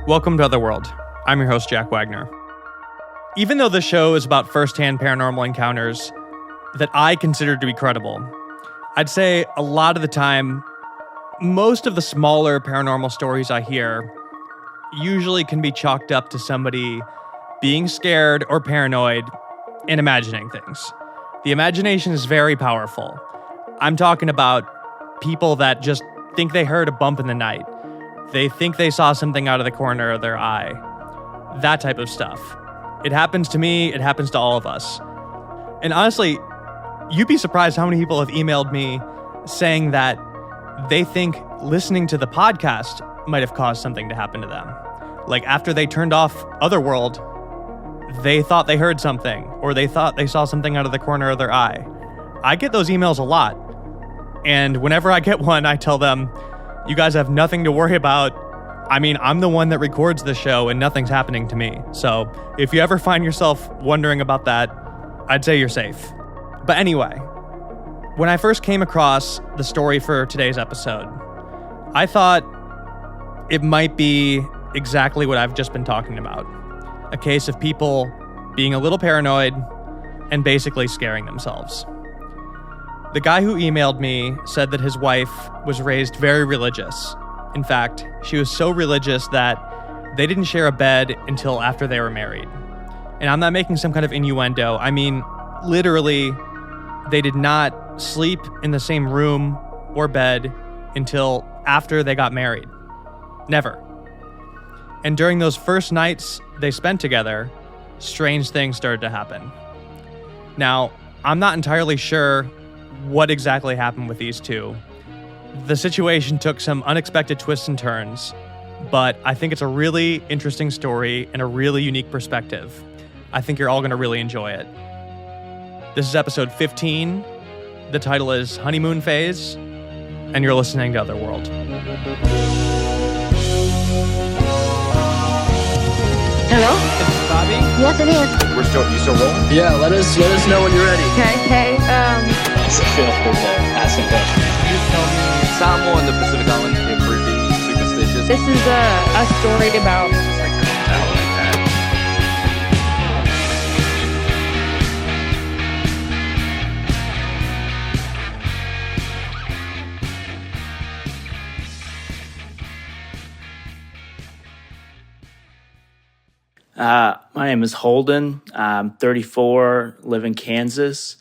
Welcome to Otherworld. I'm your host, Jack Wagner. Even though the show is about first-hand paranormal encounters that I consider to be credible, I'd say a lot of the time, most of the smaller paranormal stories I hear usually can be chalked up to somebody being scared or paranoid and imagining things. The imagination is very powerful. I'm talking about people that just think they heard a bump in the night. They think they saw something out of the corner of their eye. That type of stuff. It happens to me, it happens to all of us. And honestly, you'd be surprised how many people have emailed me saying that they think listening to the podcast might have caused something to happen to them. Like after they turned off Otherworld, they thought they heard something, or they thought they saw something out of the corner of their eye. I get those emails a lot. And whenever I get one, I tell them, you guys have nothing to worry about. I mean, I'm the one that records the show and nothing's happening to me. So if you ever find yourself wondering about that, I'd say you're safe. But anyway, when I first came across the story for today's episode, I thought it might be exactly what I've just been talking about. A case of people being a little paranoid and basically scaring themselves. The guy who emailed me said that his wife was raised very religious. In fact, she was so religious that they didn't share a bed until after they were married. And I'm not making some kind of innuendo. I mean, literally, they did not sleep in the same room or bed until after they got married. Never. And during those first nights they spent together, strange things started to happen. Now, I'm not entirely sure what exactly happened with these two. The situation took some unexpected twists and turns, but I think it's a really interesting story and a really unique perspective. I think you're all going to really enjoy it. This is episode 15. The title is Honeymoon Phase, and you're listening to Otherworld. Hello? Is this Bobby? Yes, it is. You still rolling? Yeah, let us know when you're ready. Okay. So feel free to ask some questions. You tell me. Samo in the Pacific Island, get pretty superstitious. This is a story about. Just like comes out like that. My name is Holden. I'm 34, live in Kansas.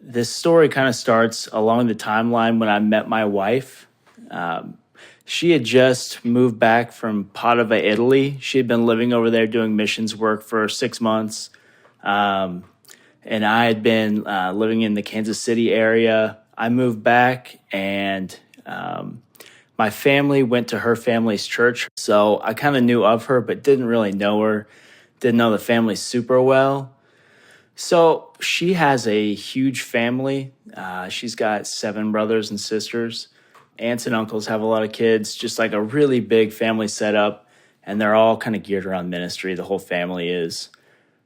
This story kind of starts along the timeline when I met my wife. She had just moved back from Padova, Italy. She had been living over there doing missions work for 6 months. And I had been living in the Kansas City area. I moved back and my family went to her family's church. So I kind of knew of her, but didn't really know her. Didn't know the family super well. So she has a huge family. She's got 7 brothers and sisters. Aunts and uncles have a lot of kids, just like a really big family setup. And they're all kind of geared around ministry. The whole family is.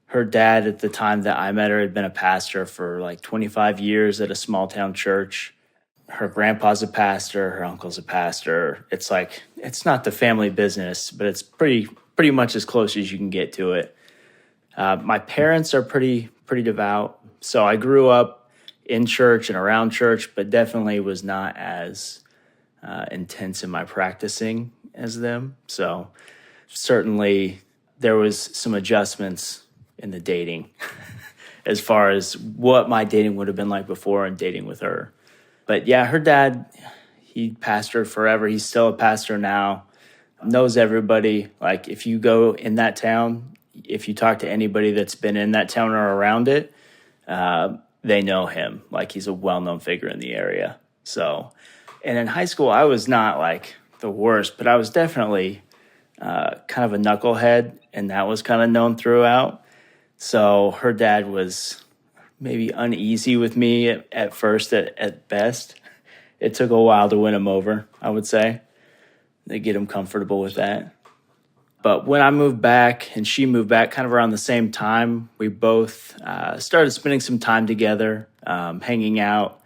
Her dad, at the time that I met her, had been a pastor for like 25 years at a small town church. Her grandpa's a pastor. Her uncle's a pastor. It's like, it's not the family business, but it's pretty much as close as you can get to it. My parents are pretty devout. So I grew up in church and around church, but definitely was not as intense in my practicing as them. So certainly there was some adjustments in the dating as far as what my dating would have been like before and dating with her. But yeah, her dad, he pastored forever. He's still a pastor now, knows everybody. Like if you go in that town, if you talk to anybody that's been in that town or around it, they know him. Like he's a well-known figure in the area. So, and in high school, I was not like the worst, but I was definitely kind of a knucklehead, and that was kind of known throughout. So her dad was maybe uneasy with me at first, at best. It took a while to win him over, I would say, to get him comfortable with that. But when I moved back and she moved back kind of around the same time, we both started spending some time together, hanging out.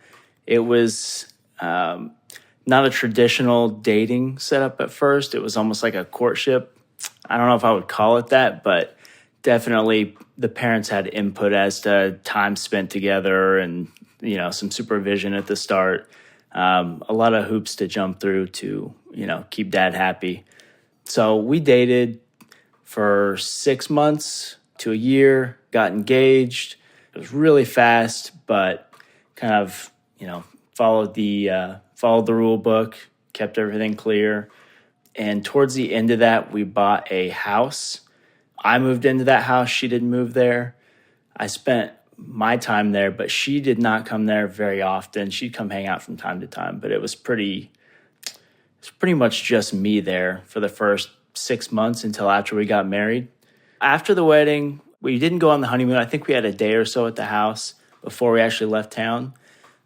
It was not a traditional dating setup at first. It was almost like a courtship. I don't know if I would call it that, but definitely the parents had input as to time spent together and, some supervision at the start. A lot of hoops to jump through to, keep dad happy. So we dated for 6 months to a year, got engaged. It was really fast, but kind of, followed the rule book, kept everything clear. And towards the end of that, we bought a house. I moved into that house. She didn't move there. I spent my time there, but she did not come there very often. She'd come hang out from time to time, but it's pretty much just me there for the first 6 months until after we got married. After the wedding, we didn't go on the honeymoon. I think we had a day or so at the house before we actually left town.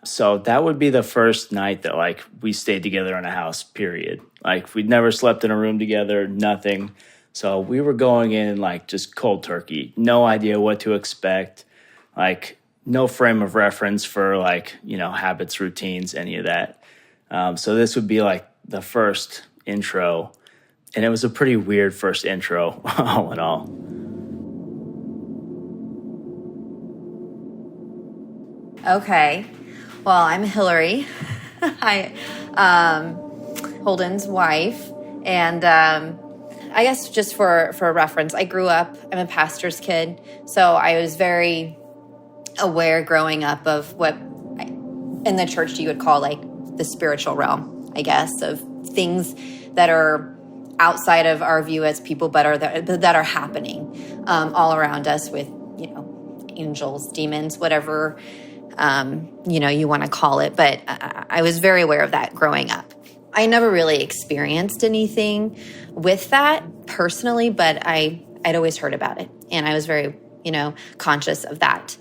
So that would be the first night that we stayed together in a house, period. We'd never slept in a room together, nothing. So we were going in just cold turkey, no idea what to expect, no frame of reference for habits, routines, any of that. So this would be the first intro. And it was a pretty weird first intro, all in all. Okay. Well, I'm Hillary. I Holden's wife. And I guess just for reference, I grew up, I'm a pastor's kid. So I was very aware growing up of what in the church you would call the spiritual realm, I guess, of things that are outside of our view as people, but that are happening all around us with, angels, demons, whatever, you want to call it. But I was very aware of that growing up. I never really experienced anything with that personally, but I'd always heard about it. And I was very, conscious of that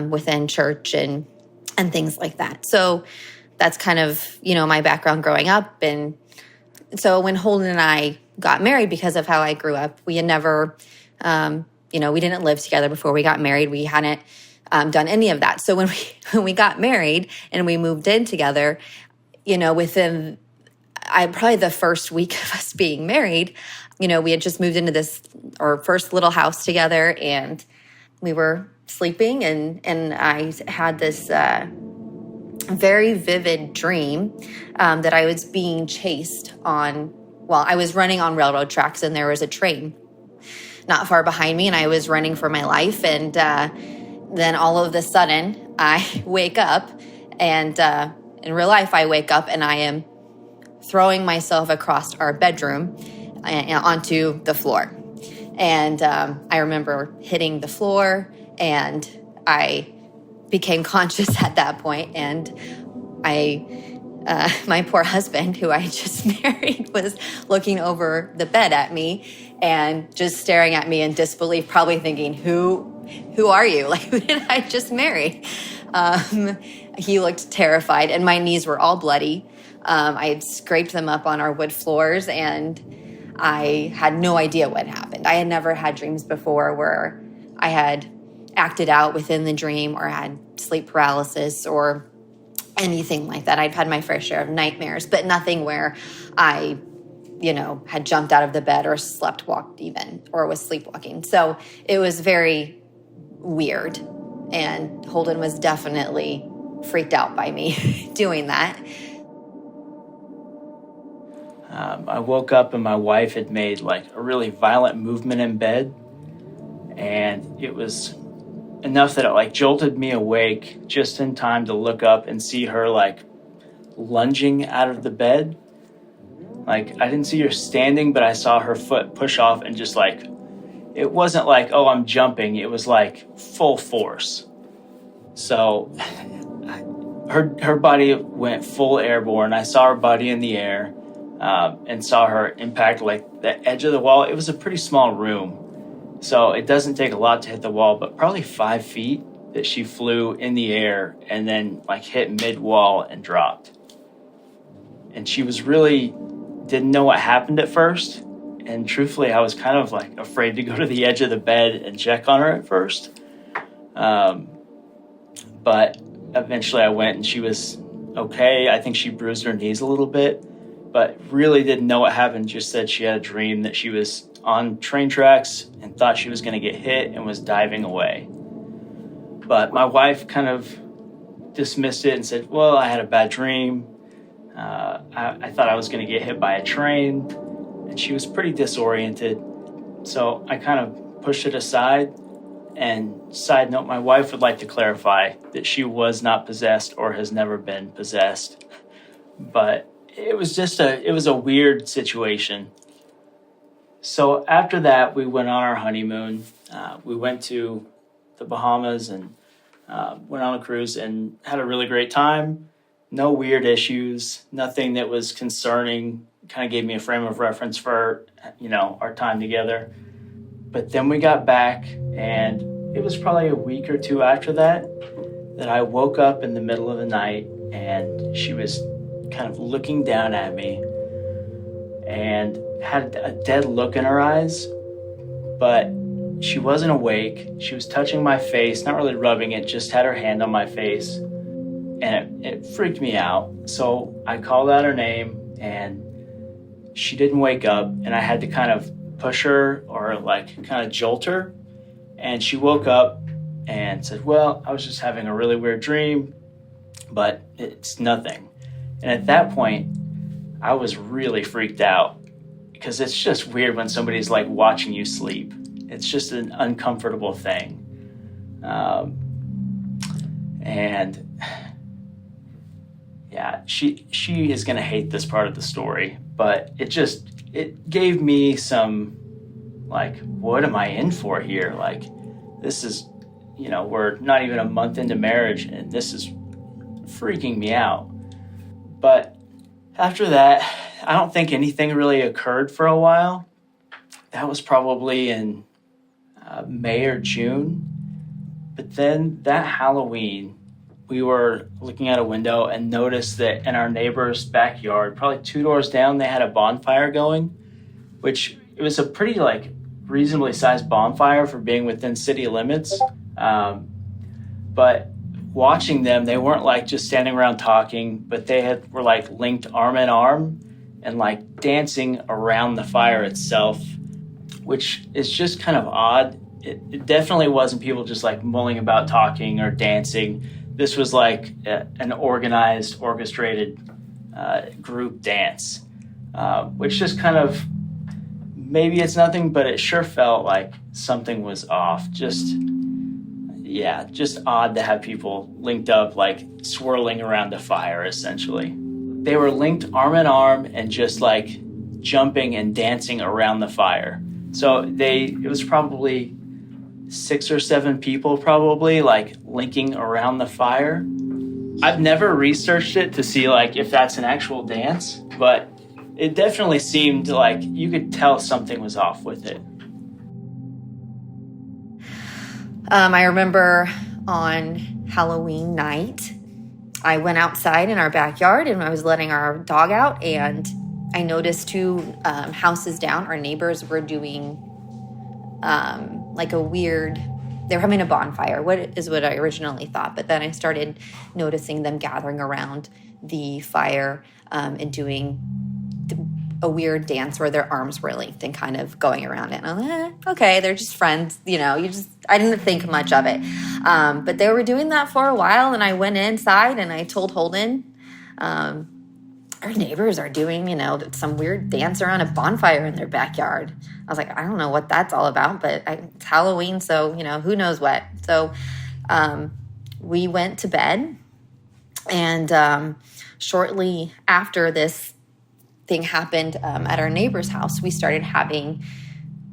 within church and things like that. So that's kind of, my background growing up. And so when Holden and I got married, because of how I grew up, we had never, we didn't live together before we got married. We hadn't done any of that. So when we got married and we moved in together, within probably the first week of us being married, we had just moved into our first little house together, and we were sleeping, and I had this very vivid dream that I was being chased I was running on railroad tracks, and there was a train not far behind me, and I was running for my life. And then all of a sudden, I wake up, and in real life, I wake up, and I am throwing myself across our bedroom onto the floor. And I remember hitting the floor, and I became conscious at that point. And my poor husband, who I just married, was looking over the bed at me and just staring at me in disbelief, probably thinking, who are you? Who did I just marry? He looked terrified, and my knees were all bloody. I had scraped them up on our wood floors, and I had no idea what happened. I had never had dreams before where I had acted out within the dream or had sleep paralysis or anything like that. I've had my fair share of nightmares, but nothing where I, had jumped out of the bed or walked even, or was sleepwalking. So it was very weird. And Holden was definitely freaked out by me doing that. I woke up and my wife had made a really violent movement in bed, and it was enough that it jolted me awake just in time to look up and see her lunging out of the bed. I didn't see her standing, but I saw her foot push off and just it wasn't oh, I'm jumping. It was full force. So her body went full airborne. I saw her body in the air. And saw her impact the edge of the wall. It was a pretty small room, so it doesn't take a lot to hit the wall, but probably 5 feet that she flew in the air and then hit mid-wall and dropped. And she was didn't know what happened at first. And truthfully, I was kind of afraid to go to the edge of the bed and check on her at first. But eventually I went, and she was okay. I think she bruised her knees a little bit, but really didn't know what happened. Just said she had a dream that she was on train tracks and thought she was going to get hit and was diving away. But my wife kind of dismissed it and said, well, I had a bad dream. I thought I was going to get hit by a train, and she was pretty disoriented. So I kind of pushed it aside. And side note, my wife would like to clarify that she was not possessed or has never been possessed. But it was a weird situation. So after that, we went on our honeymoon. We went to the Bahamas and went on a cruise and had a really great time. No weird issues, nothing that was concerning. Kind of gave me a frame of reference for, our time together. But then we got back, and it was probably a week or two after that I woke up in the middle of the night, and she was kind of looking down at me and had a dead look in her eyes, but she wasn't awake. She was touching my face, not really rubbing it, just had her hand on my face, and it freaked me out. So I called out her name, and she didn't wake up, and I had to kind of push her or kind of jolt her, and she woke up and said, well, I was just having a really weird dream, but it's nothing. And at that point, I was really freaked out, because it's just weird when somebody's watching you sleep. It's just an uncomfortable thing. And yeah, she is going to hate this part of the story, but it gave me some, what am I in for here? This is, we're not even a month into marriage, and this is freaking me out. But after that, I don't think anything really occurred for a while. That was probably in May or June. But then that Halloween, we were looking out a window and noticed that in our neighbor's backyard, probably 2 doors down, they had a bonfire going, which it was a pretty reasonably sized bonfire for being within city limits. But watching them, they weren't just standing around talking, but they were linked arm in arm and dancing around the fire itself, which is just kind of odd. It definitely wasn't people just mulling about talking or dancing. This was an organized, orchestrated group dance, which just kind of, maybe it's nothing, but it sure felt like something was off. Just odd to have people linked up, swirling around the fire, essentially. They were linked arm in arm and just jumping and dancing around the fire. So it was probably 6 or 7 people probably linking around the fire. I've never researched it to see if that's an actual dance, but it definitely seemed you could tell something was off with it. I remember on Halloween night, I went outside in our backyard and I was letting our dog out, and I noticed 2 houses down, our neighbors were doing a weird, they were having a bonfire, what I originally thought. But then I started noticing them gathering around the fire and doing a weird dance where their arms were linked and kind of going around it. And I'm okay, they're just friends, I didn't think much of it. But they were doing that for a while, and I went inside and I told Holden, our neighbors are doing, some weird dance around a bonfire in their backyard. I was I don't know what that's all about, but it's Halloween, so, who knows what. So we went to bed, and shortly after this thing happened at our neighbor's house, we started having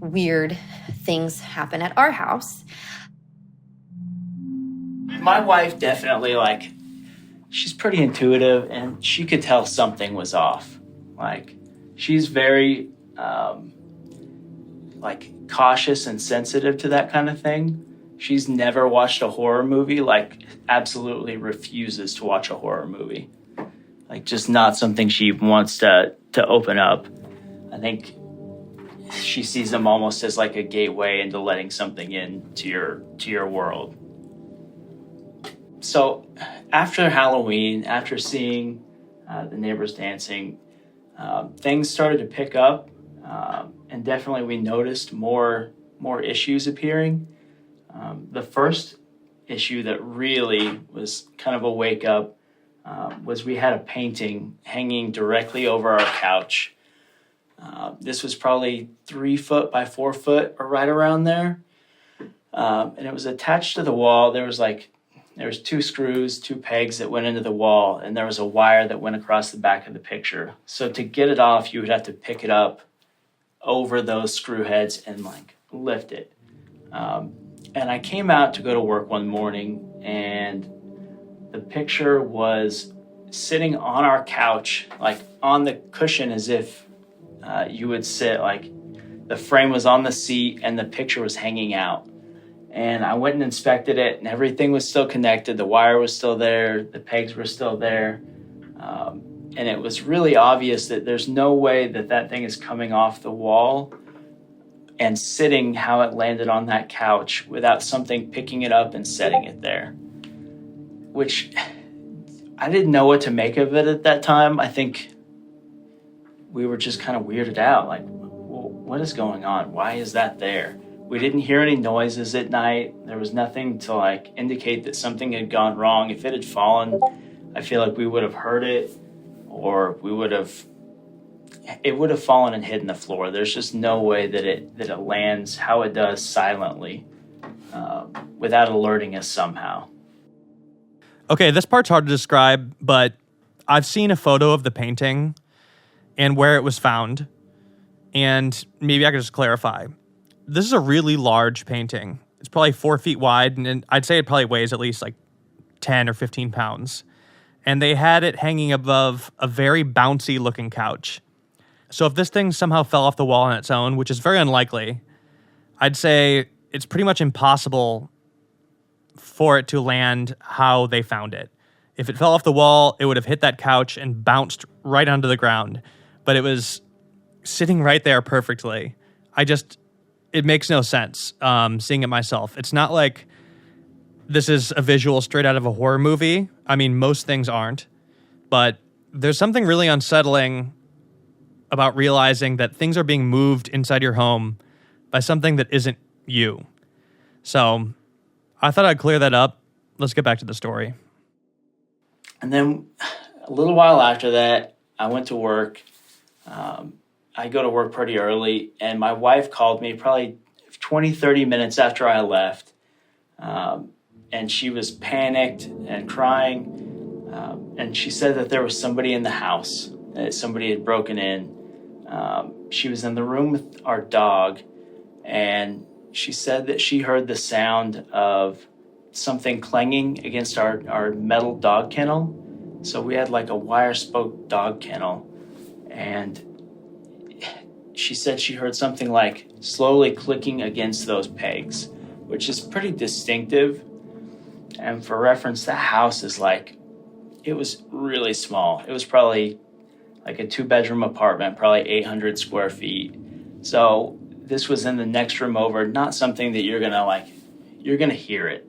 weird things happen at our house. My wife definitely, she's pretty intuitive, and she could tell something was off. She's very, cautious and sensitive to that kind of thing. She's never watched a horror movie, absolutely refuses to watch a horror movie. Just not something she wants to open up. I think she sees them almost as a gateway into letting something into your world. So after Halloween, after seeing the neighbors dancing, things started to pick up, and definitely we noticed more issues appearing. The first issue that really was kind of a wake up was we had a painting hanging directly over our couch. This was probably 3 foot by 4 foot or right around there. And it was attached to the wall. There was 2 screws, 2 pegs that went into the wall, and there was a wire that went across the back of the picture. So to get it off, you would have to pick it up over those screw heads and lift it. And I came out to go to work one morning, and the picture was sitting on our couch, on the cushion, as if you would sit, the frame was on the seat and the picture was hanging out. And I went and inspected it, and everything was still connected. The wire was still there. The pegs were still there. And it was really obvious that there's no way that thing is coming off the wall and sitting how it landed on that couch without something picking it up and setting it there. Which I didn't know what to make of it at that time. I think we were just kind of weirded out. Well, what is going on? Why is that there? We didn't hear any noises at night. There was nothing to indicate that something had gone wrong. If it had fallen, I feel like we would have heard it, or it would have fallen and hit in the floor. There's just no way that it lands how it does silently, without alerting us somehow. Okay, this part's hard to describe, but I've seen a photo of the painting and where it was found, and maybe I could just clarify. This is a really large painting. It's probably 4 feet wide, and I'd say it probably weighs at least 10 or 15 pounds. And they had it hanging above a very bouncy looking couch. So if this thing somehow fell off the wall on its own, which is very unlikely, I'd say it's pretty much impossible for it to land how they found it. If it fell off the wall, it would have hit that couch and bounced right onto the ground. But it was sitting right there perfectly. It makes no sense seeing it myself. It's not like this is a visual straight out of a horror movie. I mean, most things aren't. But there's something really unsettling about realizing that things are being moved inside your home by something that isn't you. So I thought I'd clear that up. Let's get back to the story. And then a little while after that, I went to work. I go to work pretty early, and my wife called me probably 20, 30 minutes after I left. And she was panicked and crying. And she said that there was somebody in the house, that somebody had broken in. She was in the room with our dog, and she said that she heard the sound of something clanging against our metal dog kennel. So we had a wire spoke dog kennel, and she said she heard something slowly clicking against those pegs, which is pretty distinctive. And for reference, the house is it was really small. It was probably a 2-bedroom apartment, probably 800 square feet. So this was in the next room over, not something that you're gonna hear it.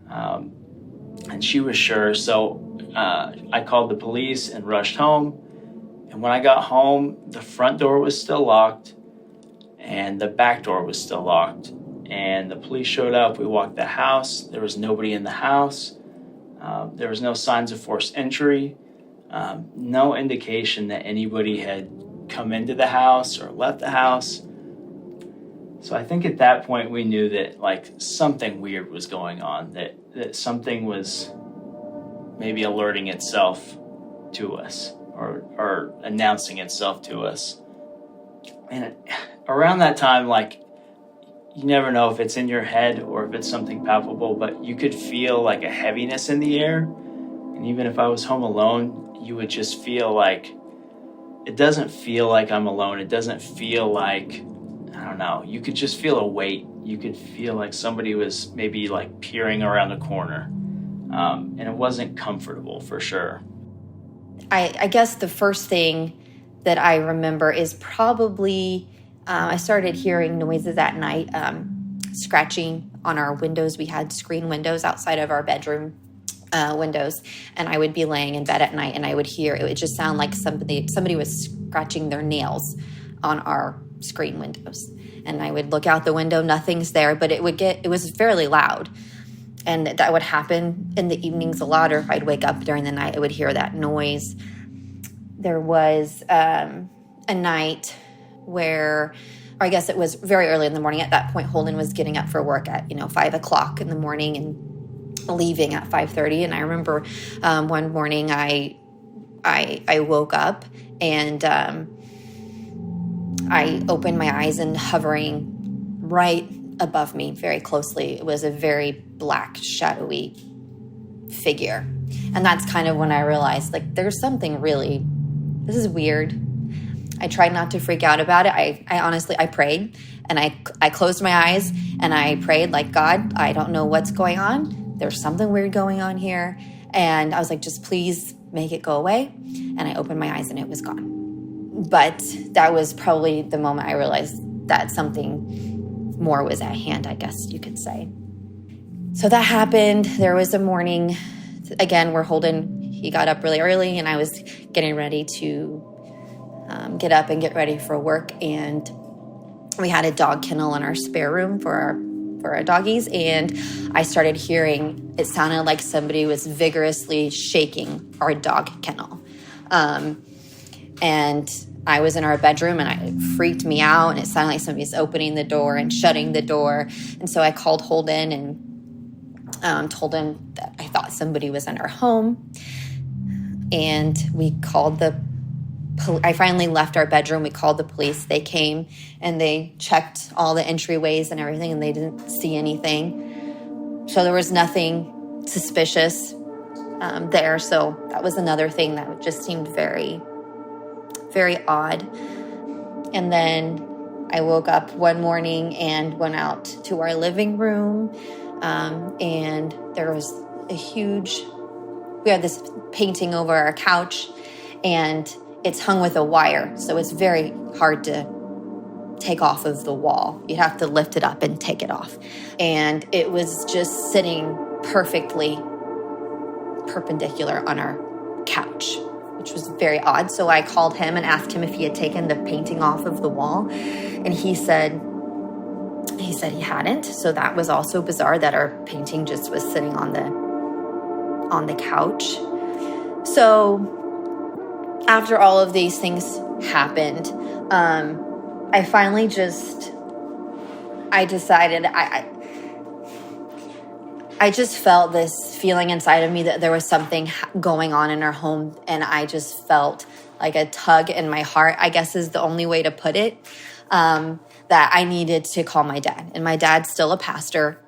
And she was sure. So I called the police and rushed home. And when I got home, the front door was still locked and the back door was still locked. And the police showed up. We walked the house. There was nobody in the house. There was no signs of forced entry. No indication that anybody had come into the house or left the house. So I think at that point we knew that something weird was going on, that something was maybe alerting itself to us or announcing itself to us. And around that time, you never know if it's in your head or if it's something palpable, but you could feel a heaviness in the air. And even if I was home alone, you would just feel it doesn't feel like I'm alone. It doesn't feel I don't know. You could just feel a weight. You could feel like somebody was maybe peering around a corner. And it wasn't comfortable for sure. I guess the first thing that I remember is probably I started hearing noises at night, scratching on our windows. We had screen windows outside of our bedroom windows, and I would be laying in bed at night, and I would hear, it would just sound like somebody was scratching their nails on our screen windows. And I would look out the window, nothing's there, but it was fairly loud. And that would happen in the evenings a lot, or if I'd wake up during the night, I would hear that noise. There was a night where, or I guess it was very early in the morning. At that point, Holden was getting up for work at 5 o'clock in the morning and leaving at 5:30. And I remember one morning I woke up and I opened my eyes, and hovering right above me very closely, it was a very black, shadowy figure. And that's kind of when I realized, like, there's something really, this is weird. I tried not to freak out about it. I honestly, I prayed, and I closed my eyes and I prayed, like, God, I don't know what's going on. There's something weird going on here. And I was like, just please make it go away. And I opened my eyes and it was gone. But that was probably the moment I realized that something more was at hand, I guess you could say. So that happened. There was a morning, again, where Holden, he got up really early, and I was getting ready to get up and get ready for work. And we had a dog kennel in our spare room for our doggies. And I started hearing, it sounded like somebody was vigorously shaking our dog kennel. And I was in our bedroom, and it freaked me out, and it sounded like somebody was opening the door and shutting the door. And so I called Holden and told him that I thought somebody was in our home. And we called I finally left our bedroom. We called the police. They came and they checked all the entryways and everything, and they didn't see anything. So there was nothing suspicious there. So that was another thing that just seemed very, very odd. And then I woke up one morning and went out to our living room, and there was we had this painting over our couch, and it's hung with a wire, so it's very hard to take off of the wall. You have to lift it up and take it off. And it was just sitting perfectly perpendicular on our couch, which was very odd. So I called him and asked him if he had taken the painting off of the wall. And he said he hadn't. So that was also bizarre, that our painting just was sitting on the couch. So after all of these things happened, I finally I decided, I just felt this feeling inside of me that there was something going on in our home, and I just felt like a tug in my heart, I guess is the only way to put it, that I needed to call my dad. And my dad's still a pastor.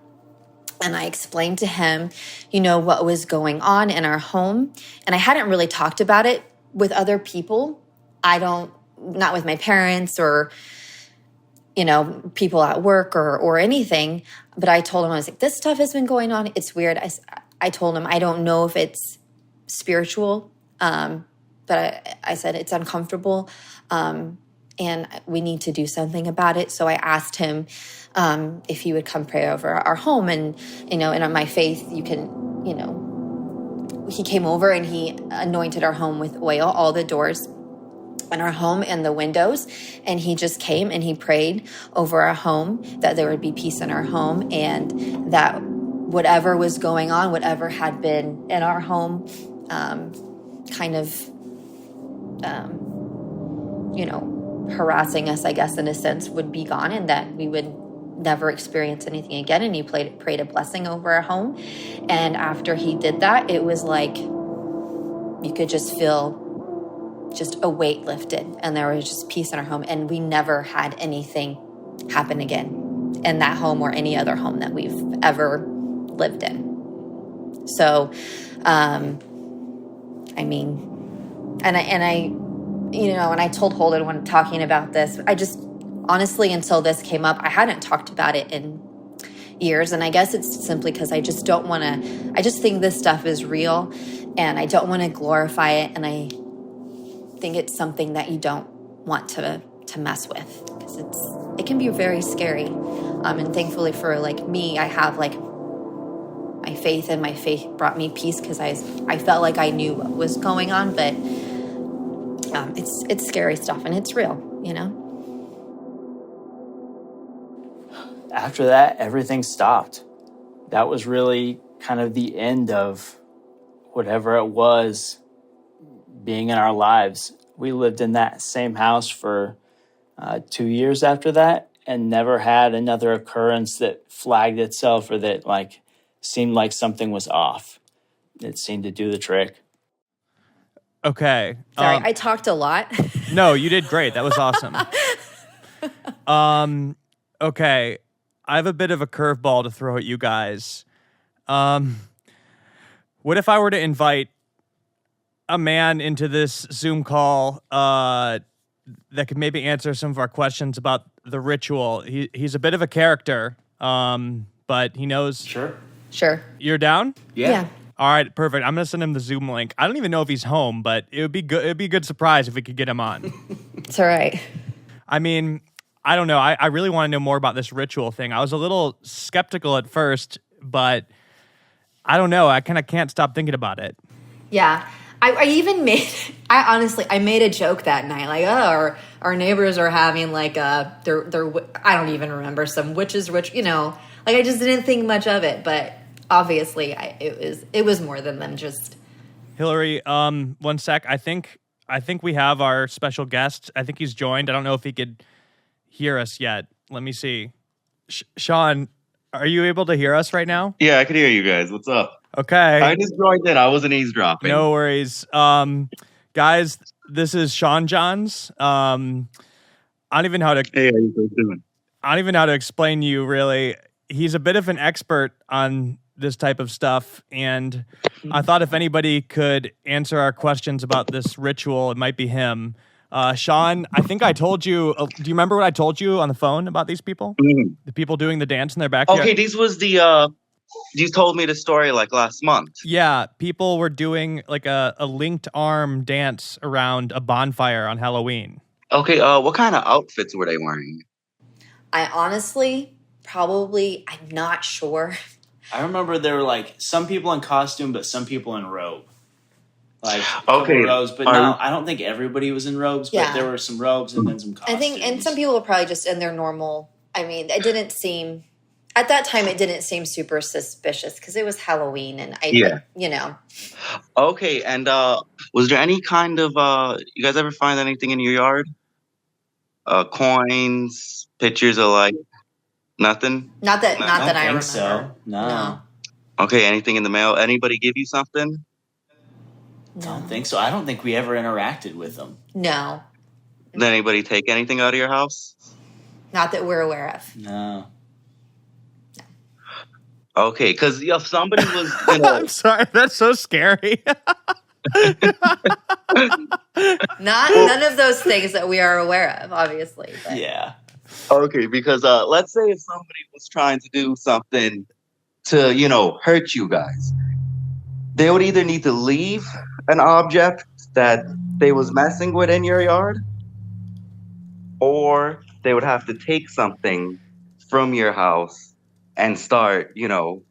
And I explained to him, what was going on in our home. And I hadn't really talked about it with other people. Not with my parents or, people at work or anything. But I told him, I was like, this stuff has been going on. It's weird. I told him, I don't know if it's spiritual, but I said it's uncomfortable, and we need to do something about it. So I asked him if he would come pray over our home. And, in my faith, you can, he came over and he anointed our home with oil, all the doors in our home and the windows. And he just came and he prayed over our home, that there would be peace in our home, and that whatever was going on, whatever had been in our home, harassing us, I guess, in a sense, would be gone, and that we would never experience anything again. And he prayed a blessing over our home. And after he did that, it was like you could just feel just a weight lifted, and there was just peace in our home. And we never had anything happen again in that home or any other home that we've ever lived in. So, and I told Holden when talking about this, I just honestly, until this came up, I hadn't talked about it in years. And I guess it's simply because I just don't want to, I just think this stuff is real, and I don't want to glorify it. And I think it's something that you don't want to mess with, because it can be very scary. And thankfully for me, I have my faith, and my faith brought me peace because I felt like I knew what was going on. But it's scary stuff, and it's real, you know. After that, everything stopped. That was really kind of the end of whatever it was being in our lives. We lived in that same house for 2 years after that, and never had another occurrence that flagged itself or that like seemed like something was off. It seemed to do the trick. Okay. Sorry, I talked a lot. No, you did great. That was awesome. Okay. I have a bit of a curveball to throw at you guys. What if I were to invite a man into this Zoom call that could maybe answer some of our questions about the ritual? He's a bit of a character, but he knows. Sure. You're down? Yeah. All right, perfect. I'm gonna send him the Zoom link. I don't even know if he's home, but it would be good. It'd be a good surprise if we could get him on. It's all right. I mean, I don't know. I really want to know more about this ritual thing. I was a little skeptical at first, but I don't know. I kind of can't stop thinking about it. Yeah. I even made, I made a joke that night, like, oh, our neighbors are having like their I don't even remember, some witches, you know, like I just didn't think much of it, but obviously it was more than them just. Hillary, 1 sec. I think we have our special guest. I think he's joined. I don't know if he could hear us yet. Let me see. Sean, are you able to hear us right now? Yeah, I can hear you guys. What's up? Okay. I just joined in. I wasn't eavesdropping. No worries. Guys, this is Sean Johns. I don't even know how to. Hey, how you guys doing? I don't even know how to explain you, really. He's a bit of an expert on this type of stuff, and I thought if anybody could answer our questions about this ritual, it might be him. Sean, I think I told you. Do you remember what I told you on the phone about these people? Mm-hmm. The people doing the dance in their backyard? Okay, these was the. You told me the story like last month. Yeah, people were doing like a linked arm dance around a bonfire on Halloween. Okay, what kind of outfits were they wearing? I honestly, I'm not sure. I remember there were like some people in costume, but some people in robe. Like okay, robes, but no, I don't think everybody was in robes, Yeah. but there were some robes and then some costumes. I think, and some people were probably just in their normal. I mean, it didn't seem at that time. It didn't seem super suspicious because it was Halloween, and you know. Okay, and was there any kind of you guys ever find anything in your yard? Coins, pictures of like nothing. Not that I think remember. so. No. Okay, anything in the mail? Anybody give you something? I don't think so. I don't think we ever interacted with them. No, Did anybody take anything out of your house? not that we're aware of. No. Okay, because if somebody was, you know, I'm sorry, that's so scary. None of those things that we are aware of, obviously. But. Yeah. okay, because let's say if somebody was trying to do something to, you know, hurt you guys, they would either need to leave an object that they was messing with in your yard, or they would have to take something from your house and start, you know,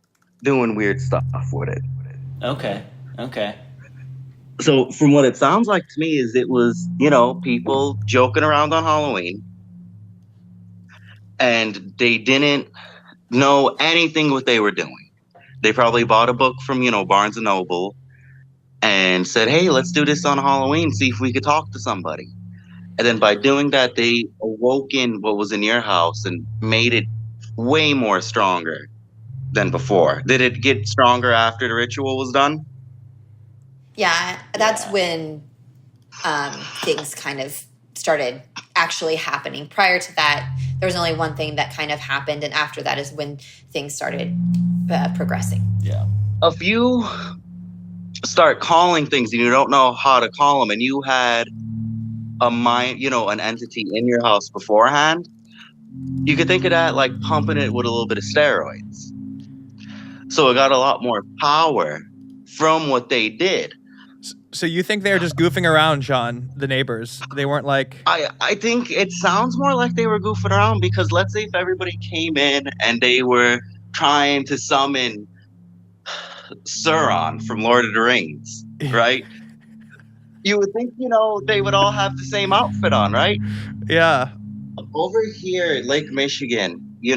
doing weird stuff with it. Okay. So from what it sounds like to me is it was, you know, people joking around on Halloween, and they didn't know anything what they were doing. They probably bought a book from, you know, Barnes and Noble and said, hey, let's do this on Halloween, see if we could talk to somebody. And then by doing that, they awoke in what was in your house and made it way more stronger than before. Did it get stronger after the ritual was done? Yeah, that's when things kind of started actually happening. Prior to that, there was only one thing that kind of happened, and after that is when things started progressing. Yeah. If you start calling things and you don't know how to call them, and you had a mind, you know, an entity in your house beforehand, you could think of that like pumping it with a little bit of steroids. So it got a lot more power from what they did. So you think they were just goofing around, Sean, the neighbors? They weren't like... I think it sounds more like they were goofing around, because let's say if everybody came in and they were trying to summon Sauron from Lord of the Rings, right? You would think, they would all have the same outfit on, right? Yeah. Over here at Lake Michigan, you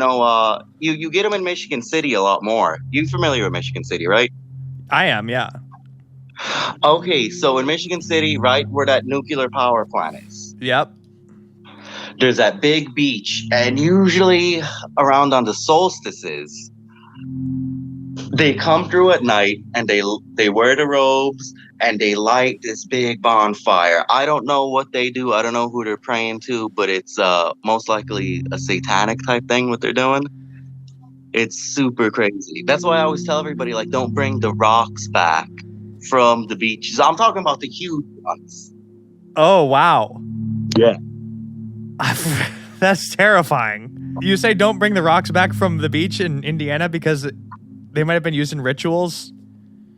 get them in Michigan City a lot more. You familiar with Michigan City, right? I am, yeah. Okay, so in Michigan City, right where that nuclear power plant is, Yep. there's that big beach, and usually around on the solstices, they come through at night and they wear the robes and they light this big bonfire. I don't know what they do. I don't know who they're praying to, but it's most likely a satanic type thing what they're doing. It's super crazy. That's why I always tell everybody, like, don't bring the rocks back from the beaches. I'm talking about the huge ones. Oh, wow. Yeah. That's terrifying. You say don't bring the rocks back from the beach in Indiana because they might have been used in rituals?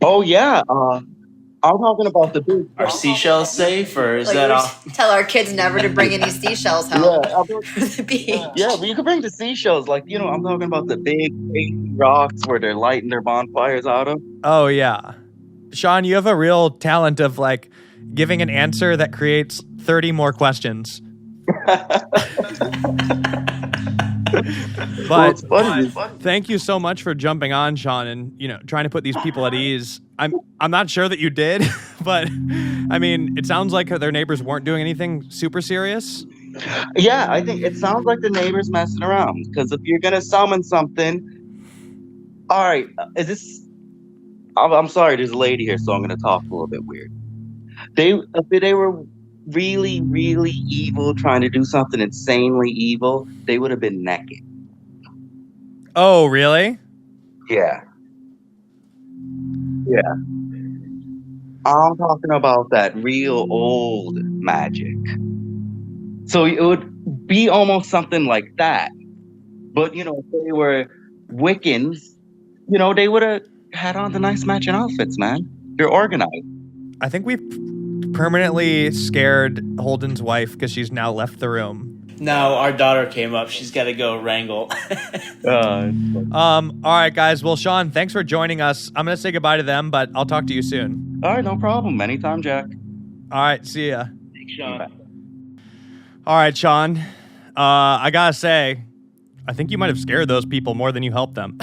Oh, yeah. I'm talking about the big... Are seashells safe, or is that all? Tell our kids never to bring any seashells home from the beach. Yeah, but you can bring the seashells. Like, I'm talking about the big rocks where they're lighting their bonfires out of. Oh, yeah. Sean, you have a real talent of, like, giving an answer that creates 30 more questions. But thank you so much for jumping on, Sean, and trying to put these people at ease. I'm not sure that you did, but I mean, it sounds like their neighbors weren't doing anything super serious. Yeah, I think it sounds like the neighbors messing around, because if you're gonna summon something, all right, is this? I'm sorry, there's a lady here, so I'm gonna talk a little bit weird. If they were really, really evil, trying to do something insanely evil, they would have been naked. Oh, really? Yeah. Yeah. I'm talking about that real old magic. So it would be almost something like that. But, if they were Wiccans, they would have had on the nice matching outfits, man. They're organized. I think we've permanently scared Holden's wife because she's now left the room. No, our daughter came up. She's got to go wrangle. All right, guys. Well, Sean, thanks for joining us. I'm going to say goodbye to them, but I'll talk to you soon. All right, no problem. Anytime, Jack. All right, see ya. Thanks, Sean. All right, Sean. I got to say, I think you might have scared those people more than you helped them.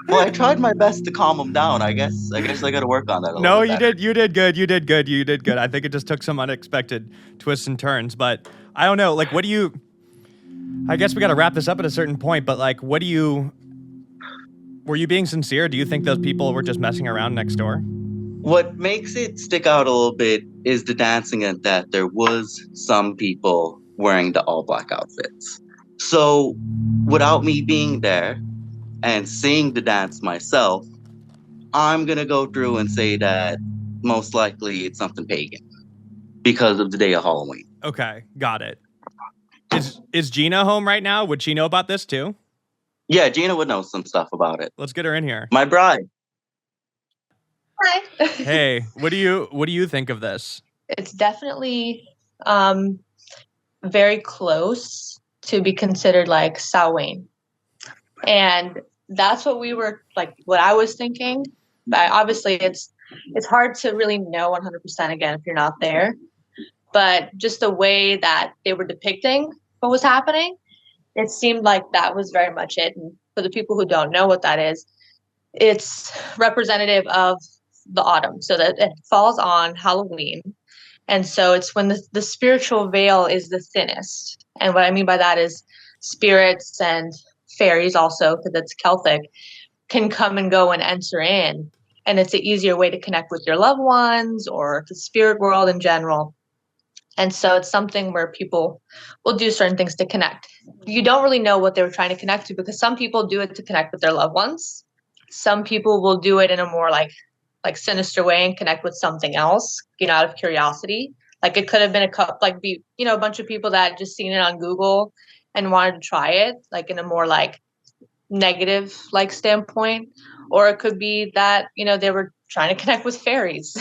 Well, I tried my best to calm them down. I guess I got to work on that a No, little you bit. did. You did good. You did good. You did good. I think it just took some unexpected twists and turns. But I don't know. Like, what do you... I guess we got to wrap this up at a certain point. But, like, what do you... Were you being sincere? Do you think those people were just messing around next door? What makes it stick out a little bit is the dancing, and that there was some people wearing the all-black outfits. So, without me being there and seeing the dance myself, I'm going to go through and say that most likely it's something pagan because of the day of Halloween. Okay, got it. Is Gina home right now? Would she know about this too? Yeah, Gina would know some stuff about it. Let's get her in here. My bride. Hi. Hey, what do you think of this? It's definitely very close to be considered like Samhain. And that's what we were like, what I was thinking. But obviously it's hard to really know 100% again if you're not there. But just the way that they were depicting what was happening, it seemed like that was very much it. And for the people who don't know what that is, it's representative of the autumn. So that it falls on Halloween. And so it's when the spiritual veil is the thinnest. And what I mean by that is spirits and fairies also, because it's Celtic, can come and go and enter in. And it's an easier way to connect with your loved ones or the spirit world in general. And so it's something where people will do certain things to connect. You don't really know what they were trying to connect to, because some people do it to connect with their loved ones. Some people will do it in a more like sinister way and connect with something else, out of curiosity. Like it could have been a bunch of people that had just seen it on Google and wanted to try it, like in a more like negative like standpoint. Or it could be that, they were trying to connect with fairies.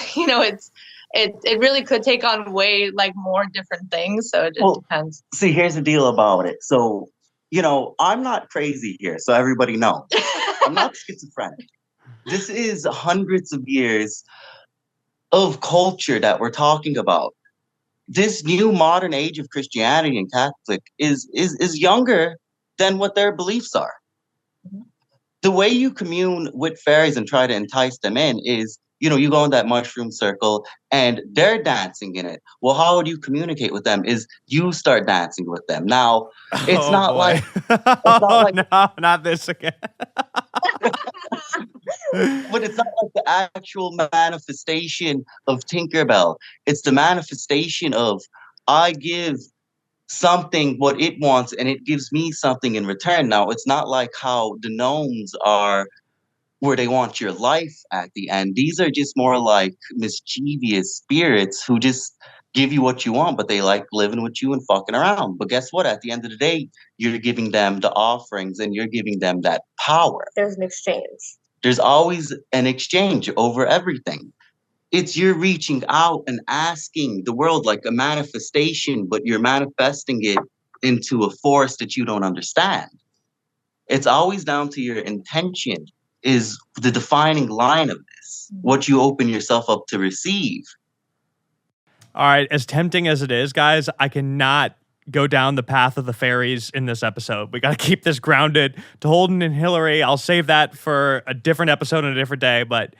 It really could take on way like more different things. So it just depends. See, here's the deal about it. So, I'm not crazy here, so everybody knows. I'm not schizophrenic. This is hundreds of years of culture that we're talking about. This new modern age of Christianity and Catholic is younger than what their beliefs are. The way you commune with fairies and try to entice them in is, you go in that mushroom circle and they're dancing in it. Well, how would you communicate with them is you start dancing with them. Now, it's not like... No, not this again. But it's not like the actual manifestation of Tinkerbell. It's the manifestation of I give something what it wants and it gives me something in return. Now, it's not like how the gnomes are where they want your life at the end. These are just more like mischievous spirits who just give you what you want, but they like living with you and fucking around. But guess what? At the end of the day, you're giving them the offerings and you're giving them that power. There's an exchange. There's always an exchange over everything. It's you're reaching out and asking the world like a manifestation, but you're manifesting it into a force that you don't understand. It's always down to your intention is the defining line of this, what you open yourself up to receive. All right, as tempting as it is, guys, I cannot go down the path of the fairies in this episode. We got to keep this grounded to Holden and Hillary. I'll save that for a different episode on a different day. But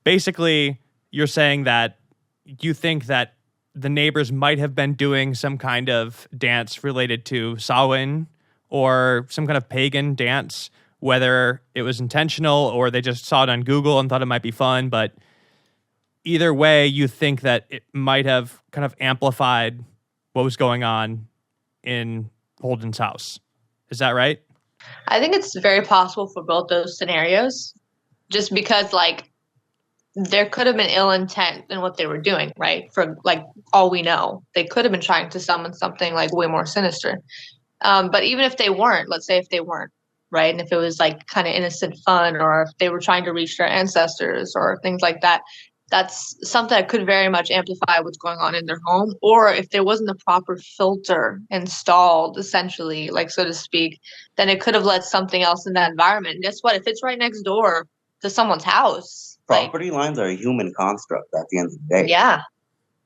basically, you're saying that you think that the neighbors might have been doing some kind of dance related to Samhain or some kind of pagan dance, whether it was intentional or they just saw it on Google and thought it might be fun. But either way, you think that it might have kind of amplified what was going on in Holden's house. Is that right? I think it's very possible for both those scenarios, just because there could have been ill intent in what they were doing, right? For all we know, they could have been trying to summon something way more sinister. But even if they weren't, let's say if they weren't, right? And if it was kind of innocent fun, or if they were trying to reach their ancestors or things like that, that's something that could very much amplify what's going on in their home. Or if there wasn't a proper filter installed, essentially, so to speak, then it could have let something else in that environment. And guess what? If it's right next door to someone's house, property lines are a human construct at the end of the day. Yeah.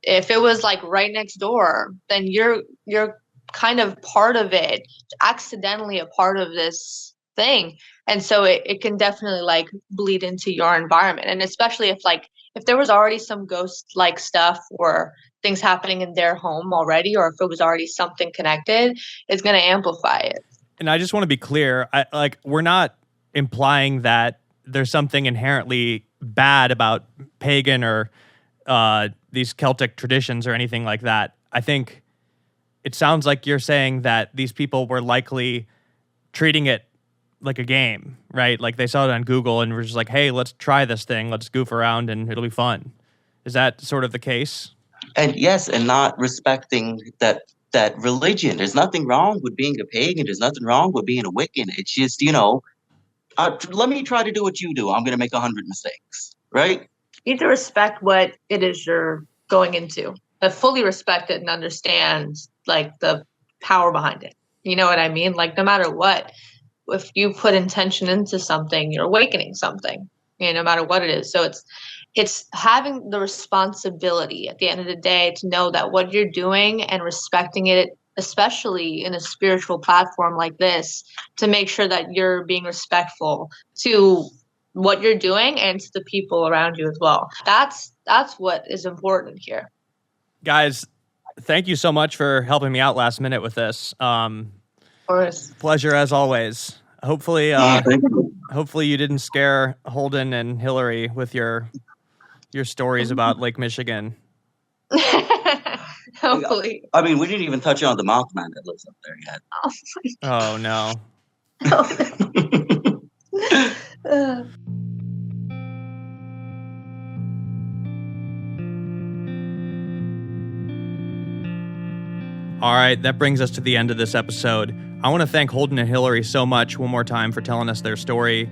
If it was right next door, then you're kind of part of it, accidentally a part of this thing. And so it can definitely bleed into your environment. And especially if there was already some ghost stuff or things happening in their home already, or if it was already something connected, it's going to amplify it. And I just want to be clear, we're not implying that there's something inherently bad about pagan or these Celtic traditions or anything like that. I think it sounds like you're saying that these people were likely treating it like a game, right? They saw it on Google and were just like, hey, let's try this thing. Let's goof around and it'll be fun. Is that sort of the case? And yes, and not respecting that religion. There's nothing wrong with being a pagan. There's nothing wrong with being a Wiccan. It's just, let me try to do what you do. I'm going to make 100 mistakes, right? You need to respect what it is you're going into. But fully respect it and understand the power behind it. You know what I mean? No matter what, if you put intention into something, you're awakening something, no matter what it is. So it's having the responsibility at the end of the day to know that what you're doing and respecting it, especially in a spiritual platform like this, to make sure that you're being respectful to what you're doing and to the people around you as well. That's what is important here. Guys, thank you so much for helping me out last minute with this. Of course. Pleasure as always. Hopefully you didn't scare Holden and Hillary with your stories about Lake Michigan. Hopefully. I mean, we didn't even touch on the Mothman that lives up there yet. Oh no. All right, that brings us to the end of this episode. I want to thank Holden and Hillary so much one more time for telling us their story.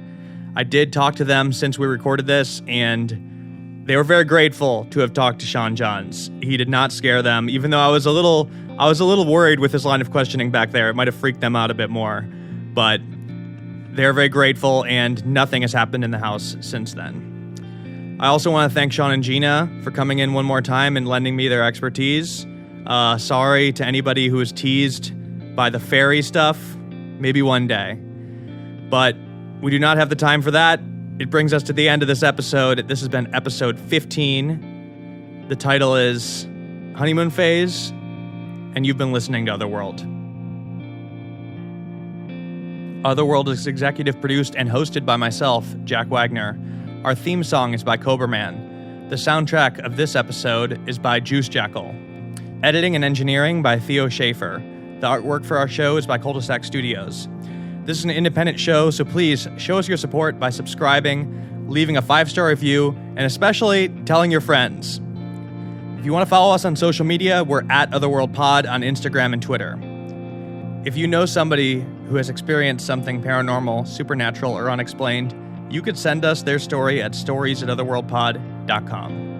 I did talk to them since we recorded this, and they were very grateful to have talked to Sean Johns. He did not scare them, even though I was a little worried with his line of questioning back there. It might have freaked them out a bit more. But They're very grateful, and nothing has happened in the house since then. I also want to thank Sean and Gina for coming in one more time and lending me their expertise. Sorry to anybody who was teased by the fairy stuff. Maybe one day. But we do not have the time for that. It brings us to the end of this episode. This has been episode 15. The title is Honeymoon Phase, and you've been listening to Otherworld. Otherworld is executive produced and hosted by myself, Jack Wagner. Our theme song is by Coberman. The soundtrack of this episode is by Juice Jackal. Editing and engineering by Theo Schaefer. The artwork for our show is by Cul-de-sac Studios. This is an independent show, so please show us your support by subscribing, leaving a 5-star review, and especially telling your friends. If you want to follow us on social media, we're at OtherworldPod on Instagram and Twitter. If you know somebody who has experienced something paranormal, supernatural, or unexplained, you could send us their story at stories@otherworldpod.com.